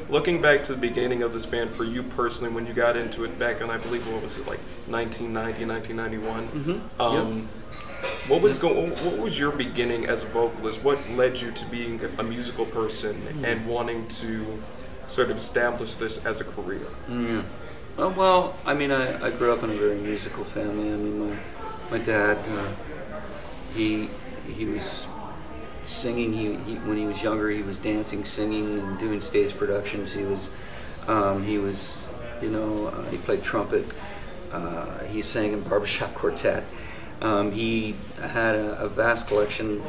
looking back to the beginning of this band, for you personally, when you got into it back in, I believe, what was it, like 1990, 1991? What was your beginning as a vocalist? What led you to being a musical person and wanting to sort of establish this as a career? Well, I mean, I grew up in a very musical family. I mean, my dad, he was singing. He when he was younger, he was dancing, singing, and doing stage productions. He was, he played trumpet. He sang in barbershop quartet. He had a vast collection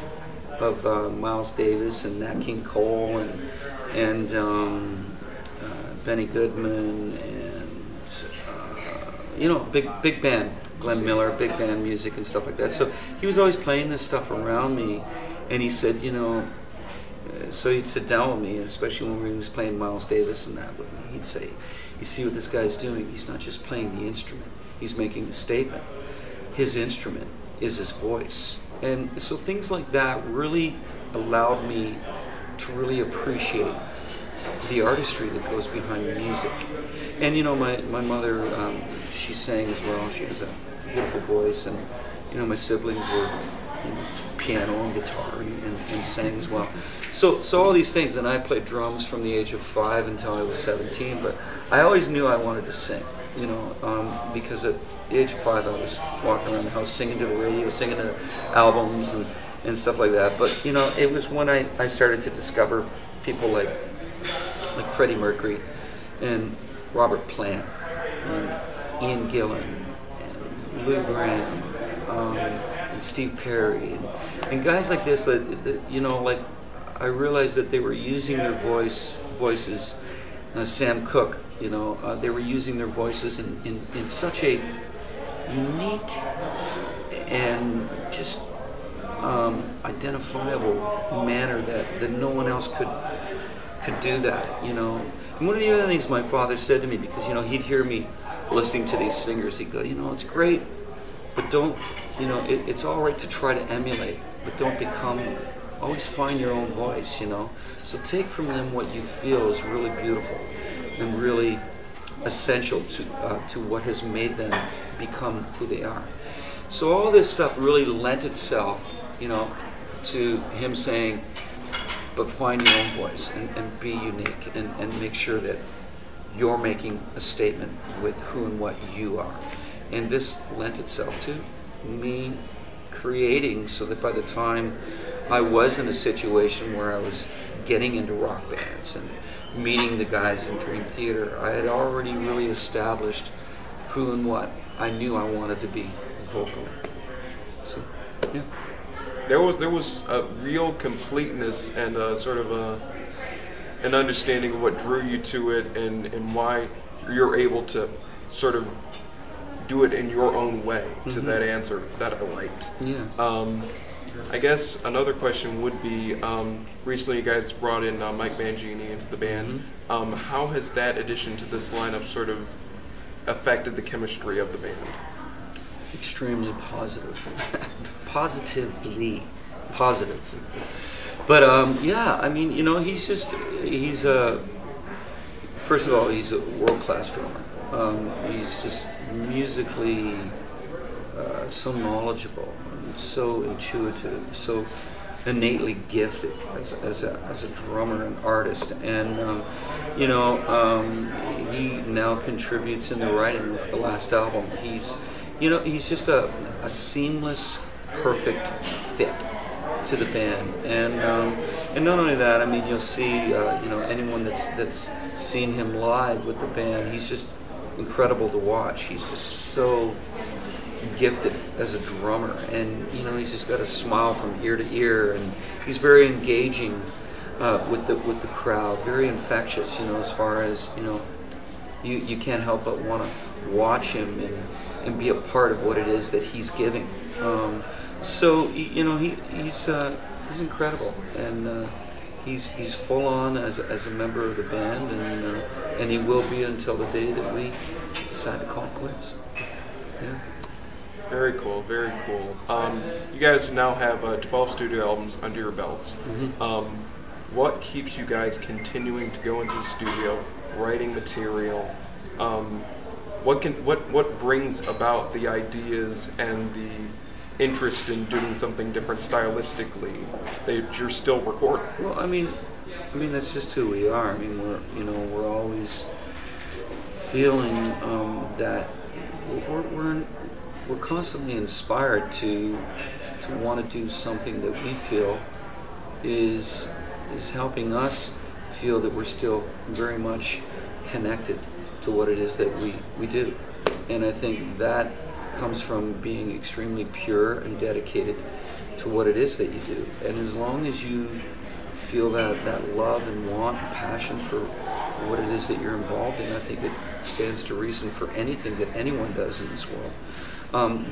of Miles Davis and Nat King Cole and Benny Goodman and big band, Glenn Miller, big band music and stuff like that. So he was always playing this stuff around me, and he said, so he'd sit down with me, especially when he was playing Miles Davis and that with me. He'd say, "You see what this guy's doing? He's not just playing the instrument; he's making a statement. His instrument is his voice." And so things like that really allowed me to really appreciate the artistry that goes behind the music. And my mother, she sang as well. She has a beautiful voice, and my siblings were piano and guitar and sang as well. So all these things, and I played drums from the age of 5 until I was 17. But I always knew I wanted to sing, because at the age of 5 I was walking around the house singing to the radio, singing to albums and stuff like that. But it was when I started to discover people like Freddie Mercury and Robert Plant and Ian Gillan and Lou Gramm and Steve Perry and guys like this that I realized that they were using their voices. Sam Cooke, they were using their voices in such a unique and just identifiable manner that no one else could do that, And one of the other things my father said to me, because he'd hear me listening to these singers, he'd go, it's great, but don't, it's all right to try to emulate, but don't always find your own voice, So take from them what you feel is really beautiful and really essential to what has made them become who they are. So all this stuff really lent itself, to him saying, but find your own voice and be unique and make sure that you're making a statement with who and what you are. And this lent itself to me creating, so that by the time I was in a situation where I was getting into rock bands and meeting the guys in Dream Theater, I had already really established who and what I knew I wanted to be vocally. So, yeah. There was a real completeness and sort of an understanding of what drew you to it and why you're able to sort of do it in your own way to that answer that I liked. Yeah. I guess another question would be, recently you guys brought in Mike Mangini into the band. How has that addition to this lineup sort of affected the chemistry of the band? Extremely positive. Positively positive. But yeah, I mean, he's first of all, he's a world-class drummer. He's just musically so knowledgeable, and so intuitive, so innately gifted as a drummer and artist. And he now contributes in the writing of the last album. He's just a seamless, perfect fit to the band, and not only that, I mean, you'll see anyone that's seen him live with the band, he's just incredible to watch. He's just so gifted as a drummer, and he's just got a smile from ear to ear, and he's very engaging with the crowd, very infectious. As far as you can't help but want to watch him and be a part of what it is that he's giving. So he's incredible, and he's full on as a member of the band, and he will be until the day that we decide to call it quits. Yeah. Very cool, very cool. You guys now have 12 studio albums under your belts. what keeps you guys continuing to go into the studio, writing material? What brings about the ideas and the interest in doing something different stylistically that you're still recording? Well, I mean that's just who we are. I mean, we're always feeling that we're constantly inspired to want to do something that we feel is helping us feel that we're still very much connected to what it is that we do. And I think that comes from being extremely pure and dedicated to what it is that you do. And as long as you feel that love and want and passion for what it is that you're involved in, I think it stands to reason for anything that anyone does in this world.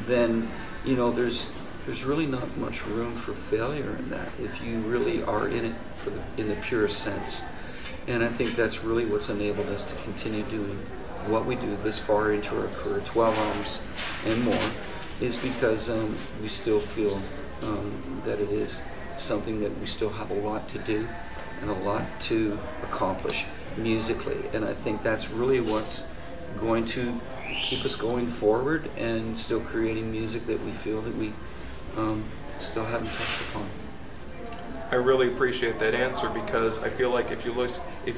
Then, there's really not much room for failure in that if you really are in it in the purest sense. And I think that's really what's enabled us to continue doing what we do this far into our career, 12 albums and more, is because we still feel that it is something that we still have a lot to do and a lot to accomplish musically. And I think that's really what's going to keep us going forward and still creating music that we feel that we still haven't touched upon. I really appreciate that answer, because I feel like if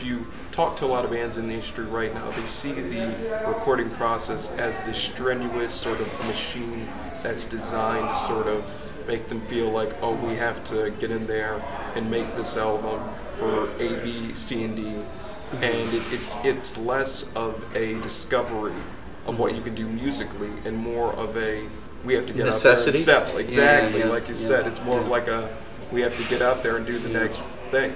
you talk to a lot of bands in the industry right now, they see the recording process as this strenuous sort of machine that's designed to sort of make them feel like, oh, we have to get in there and make this album for A, B, C, and D. Mm-hmm. And it's less of a discovery of what you can do musically and more of a, we have to get necessity? Out there and settle. Exactly, yeah, like you said. It's more of like a, we have to get out there and do the next thing.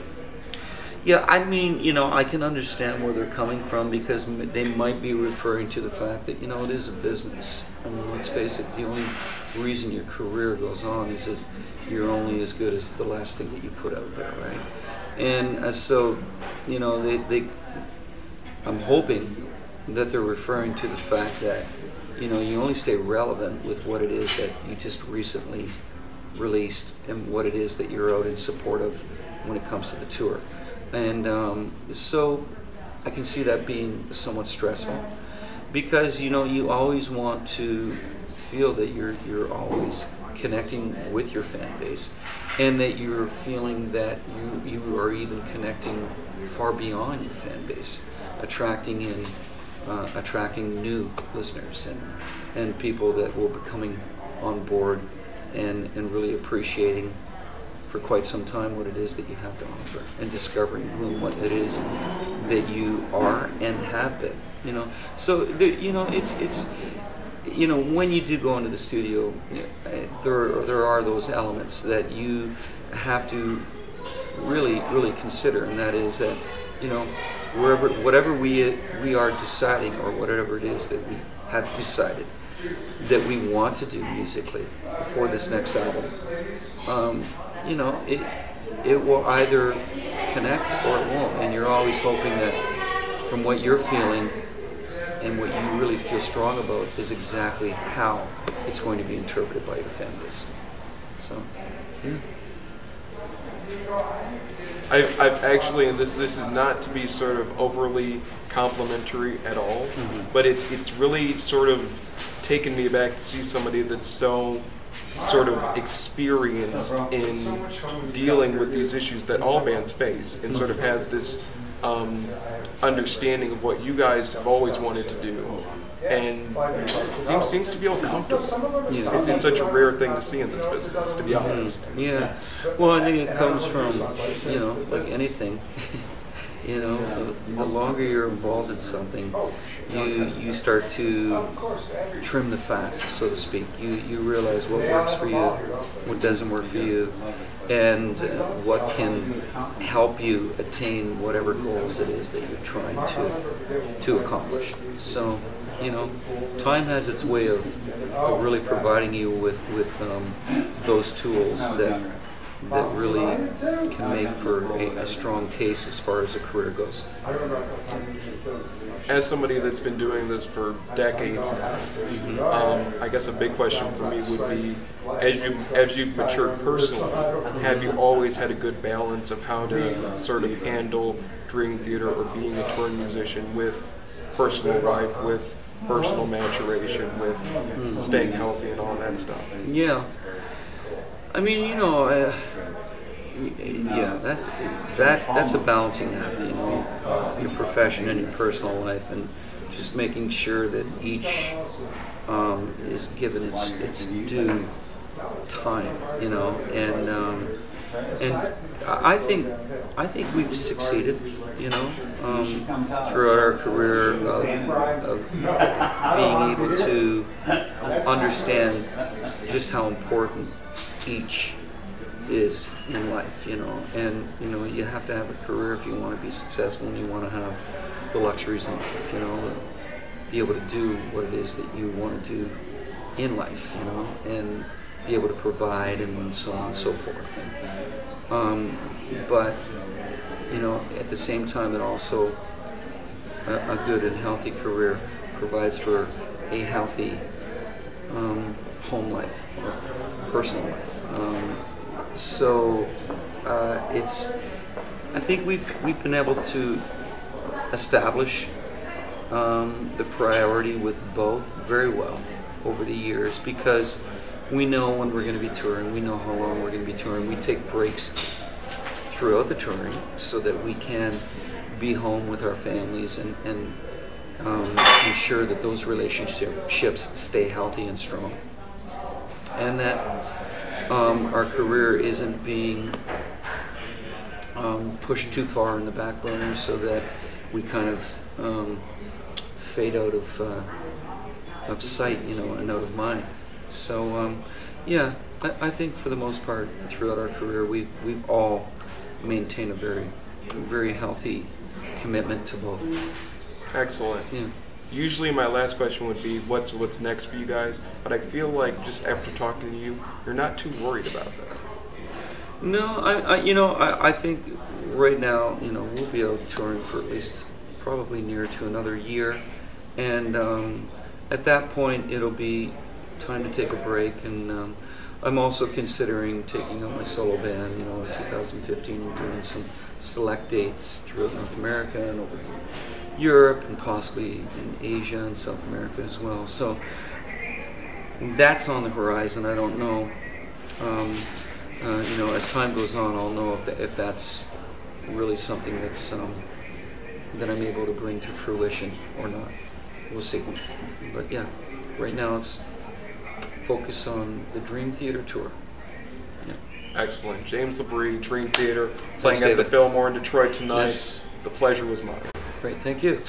Yeah, I mean, I can understand where they're coming from, because they might be referring to the fact that, it is a business. I mean, let's face it, the only reason your career goes on is that you're only as good as the last thing that you put out there, right? And so, I'm hoping that they're referring to the fact that, you only stay relevant with what it is that you just recently released and what it is that you're out in support of when it comes to the tour. And so I can see that being somewhat stressful, because you always want to feel that you're always connecting with your fan base, and that you're feeling that you are even connecting far beyond your fan base, attracting new listeners and people that will be coming on board and really appreciating for quite some time what it is that you have to offer, and discovering who and what it is that you are and have been. So it's when you do go into the studio, there are those elements that you have to really consider, and that is that whatever we are deciding, or whatever it is that we have decided that we want to do musically for this next album, it will either connect or it won't. And you're always hoping that from what you're feeling and what you really feel strong about is exactly how it's going to be interpreted by your fan base. So, yeah. I've actually, and this is not to be sort of overly complimentary at all, but it's really sort of taken me back to see somebody that's so sort of experienced in dealing with these issues that all bands face, and sort of has this understanding of what you guys have always wanted to do, and seems to feel comfortable. Yeah. It's such a rare thing to see in this business, to be honest. Yeah. Well, I think it comes from, like anything. The longer you're involved in something, you start to trim the fat, so to speak. You realize what works for you, what doesn't work for you, and what can help you attain whatever goals it is that you're trying to accomplish. So, time has its way of really providing you with those tools that that really can make for a strong case as far as a career goes. As somebody that's been doing this for decades now, I guess a big question for me would be, as you've matured personally, have you always had a good balance of how to sort of handle Dream Theater or being a touring musician with personal life, with personal maturation, with staying healthy and all that stuff? Yeah. I mean, you know, yeah, that's a balancing act, you know, your profession and your personal life, and just making sure that each is given its due time, you know, and I think we've succeeded, you know, throughout our career of being able to understand just how important each is in life, you know, and you know, you have to have a career if you want to be successful, and you want to have the luxuries in life, you know, and be able to do what it is that you want to do in life, you know, and be able to provide and so on and so forth. And, but you know, at the same time, it also a good and healthy career provides for a healthy home life, or personal life. So it's, I think we've been able to establish the priority with both very well over the years, because we know when we're going to be touring, we know how long we're going to be touring. We take breaks throughout the touring so that we can be home with our families and ensure that those relationships stay healthy and strong, and that our career isn't being pushed too far in the back burner so that we kind of fade out of sight, you know, and out of mind. So yeah, I think for the most part throughout our career we've all maintained a very healthy commitment to both. Excellent. Yeah. Usually my last question would be what's next for you guys, but I feel like just after talking to you, you're not too worried about that. No, I think right now, you know, we'll be out touring for at least probably near to another year, and at that point it'll be time to take a break, and I'm also considering taking out my solo band, you know, in 2015. We're doing some select dates throughout North America and over Europe, and possibly in Asia and South America as well. So that's on the horizon. I don't know. You know, as time goes on, I'll know if that's really something that's that I'm able to bring to fruition or not. We'll see. But yeah, right now it's focus on the Dream Theater tour. Yeah. Excellent. James LaBrie, Dream Theater, Thanks, playing at the David. Fillmore in Detroit tonight. Yes. The pleasure was mine. Great, thank you.